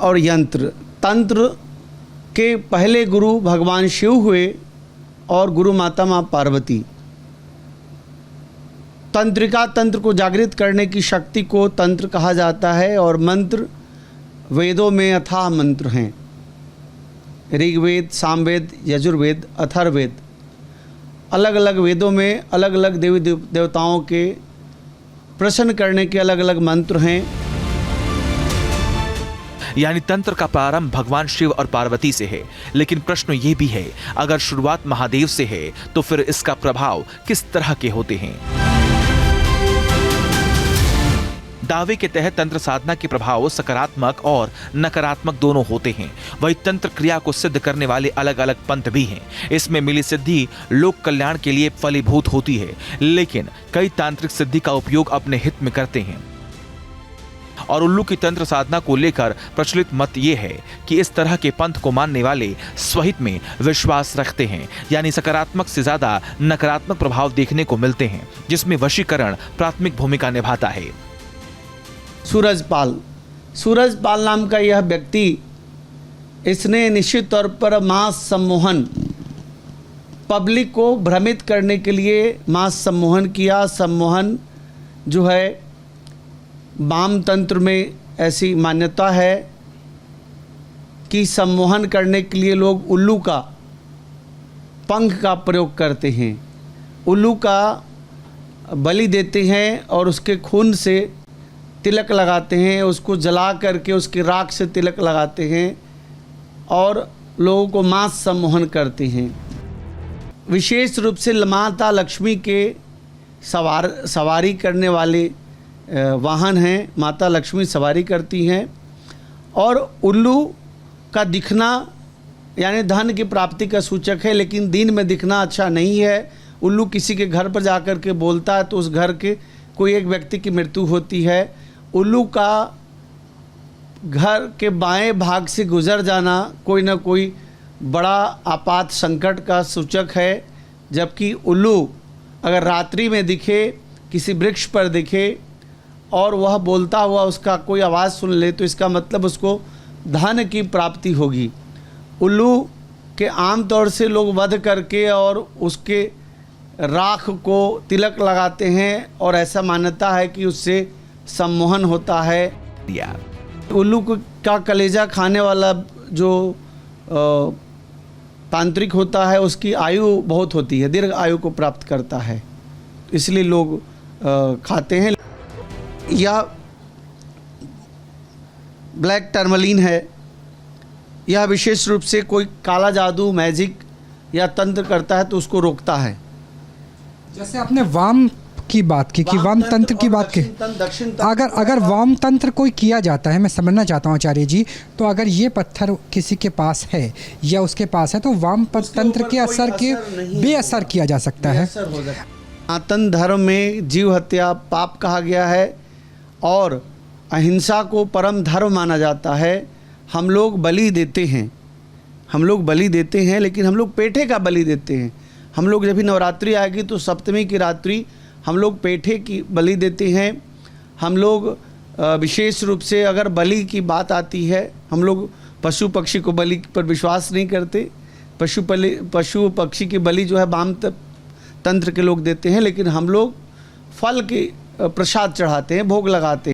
और यंत्र। तंत्र के पहले गुरु भगवान शिव हुए और गुरु माता माँ पार्वती। तंत्रिका तंत्र को जागृत करने की शक्ति को तंत्र कहा जाता है। और मंत्र वेदों में अथाह मंत्र हैं। ऋग्वेद, सामवेद, यजुर्वेद, अथर्ववेद, अलग अलग वेदों में अलग अलग देवी देवताओं के प्रसन्न करने के अलग अलग मंत्र हैं। यानी तंत्र का प्रारंभ भगवान शिव और पार्वती से है। लेकिन प्रश्न ये भी है, अगर शुरुआत महादेव से है तो फिर इसका प्रभाव किस तरह के होते हैं? दावे के तहत तंत्र साधना के प्रभाव सकारात्मक और नकारात्मक दोनों होते हैं। वही तंत्र क्रिया को सिद्ध करने वाले अलग अलग पंथ भी हैं। इसमें मिली सिद्धि लोक कल्याण के लिए फलीभूत होती है, लेकिन कई तांत्रिक सिद्धि का उपयोग अपने हित में करते हैं। और उल्लू की तंत्र साधना को लेकर प्रचलित मत ये है कि इस तरह के पंथ को मानने वाले स्वहित में विश्वास रखते हैं, यानी सकारात्मक से ज्यादा नकारात्मक प्रभाव देखने को मिलते हैं, जिसमें वशीकरण प्राथमिक भूमिका निभाता है। सूरजपाल नाम का यह व्यक्ति, इसने निश्चित तौर पर मास सम्मोहन, पब्लिक को भ्रमित करने के लिए मास सम्मोहन किया। सम्मोहन जो है वाम तंत्र में ऐसी मान्यता है कि सम्मोहन करने के लिए लोग उल्लू का पंख का प्रयोग करते हैं। उल्लू का बलि देते हैं और उसके खून से तिलक लगाते हैं, उसको जला करके उसकी राख से तिलक लगाते हैं और लोगों को मांस सम्मोहन करते हैं। विशेष रूप से माता लक्ष्मी के सवारी करने वाले वाहन हैं। माता लक्ष्मी सवारी करती हैं। और उल्लू का दिखना यानी धन की प्राप्ति का सूचक है, लेकिन दिन में दिखना अच्छा नहीं है। उल्लू किसी के घर पर जाकर के बोलता है तो उस घर के कोई एक व्यक्ति की मृत्यु होती है। उल्लू का घर के बाएं भाग से गुजर जाना कोई ना कोई बड़ा आपात संकट का सूचक है। जबकि उल्लू अगर रात्रि में दिखे, किसी वृक्ष पर दिखे और वह बोलता हुआ उसका कोई आवाज़ सुन ले तो इसका मतलब उसको धन की प्राप्ति होगी। उल्लू के आम तौर से लोग वध करके और उसके राख को तिलक लगाते हैं और ऐसा मान्यता है कि उससे सम्मोहन होता है। उल्लू का कलेजा खाने वाला जो तांत्रिक होता है उसकी आयु बहुत होती है, दीर्घ आयु को प्राप्त करता है, इसलिए लोग खाते हैं। यह ब्लैक टर्मलिन है। यह विशेष रूप से कोई काला जादू, मैजिक या तंत्र करता है तो उसको रोकता है। जैसे आपने वाम की बात की, वाम तंत्र की बात की, अगर वाम तंत्र कोई किया जाता है, मैं समझना चाहता हूँ आचार्य जी, तो अगर ये पत्थर किसी के पास है या उसके पास है तो वाम तंत्र के असर के बेअसर किया जा सकता है। सनातन धर्म में जीव हत्या पाप कहा गया है और अहिंसा को परम धर्म माना जाता है। हम लोग बलि देते हैं, लेकिन हम लोग पेठे का बलि देते हैं। हम लोग जब भी नवरात्रि आएगी तो सप्तमी की रात्रि हम लोग पेठे की बलि देते हैं। हम लोग विशेष रूप से अगर बलि की बात आती है, हम लोग पशु पक्षी को बलि पर विश्वास नहीं करते। पशु पक्षी की बलि जो है वाम तंत्र के लोग देते हैं, लेकिन हम लोग फल के प्रसाद चढ़ाते हैं, भोग लगाते हैं।